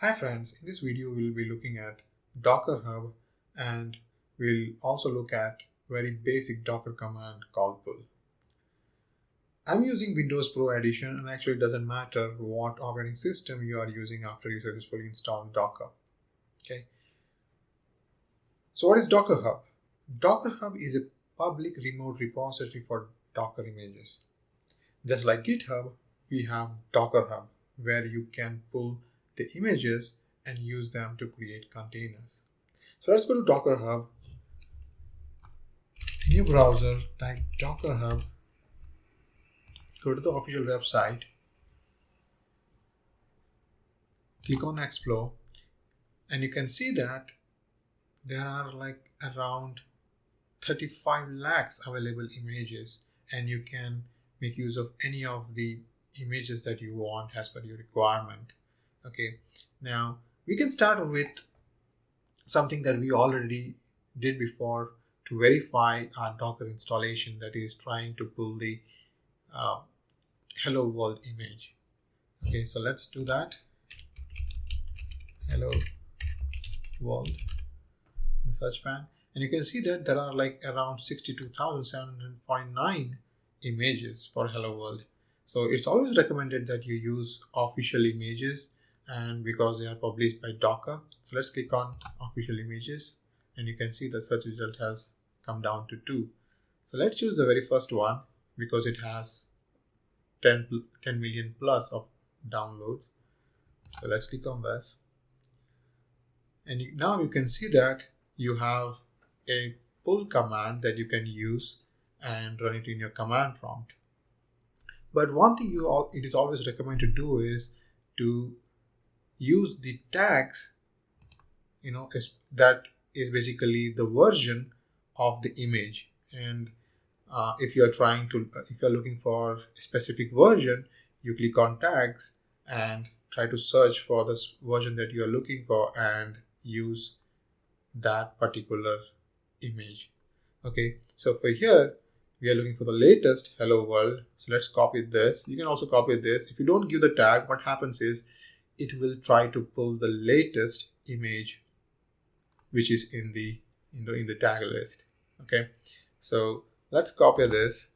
Hi friends, in this video we'll be looking at Docker Hub and we'll also look at very basic Docker command called pull. I'm using Windows Pro Edition and actually it doesn't matter what operating system you are using after you successfully install Docker. Okay. So what is Docker Hub? Docker Hub is a public remote repository for Docker images. Just like GitHub, we have Docker Hub where you can pull the images and use them to create containers. So let's go to Docker Hub. In your browser, type Docker Hub, go to the official website, click on Explore, and you can see that there are like around 35 lakhs available images, and you can make use of any of the images that you want as per your requirement. Okay, now we can start with something that we already did before to verify our Docker installation, that is trying to pull the hello world image. Okay, so let's do that. Hello world in the search pan, and you can see that there are like around 62,749 images for hello world. So it's always recommended that you use official images, and because they are published by Docker. So let's click on official images and you can see the search result has come down to 2. So let's choose the very first one because it has 10 million plus of downloads. So let's click on this. And now you can see that you have a pull command that you can use and run it in your command prompt. But one thing it is always recommended to do is to use the tags, that is basically the version of the image. And if you're looking for a specific version, you click on tags and try to search for this version that you're looking for and use that particular image. Okay, so for here we are looking for the latest hello world. So let's copy this. You can also copy this. If you don't give the tag, what happens is it will try to pull the latest image which is in the tag list. Okay, so let's copy this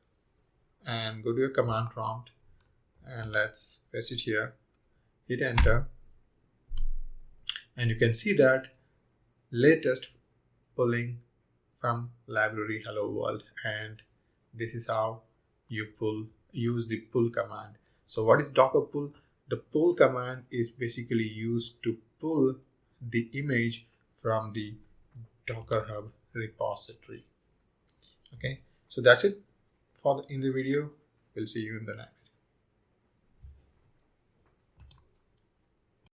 and go to your command prompt and let's paste it here, hit enter, and you can see that latest pulling from library hello world. And this is how you use the pull command. So what is Docker pull? The pull command is basically used to pull the image from the Docker Hub repository. Okay, so that's it in the video. We'll see you in the next.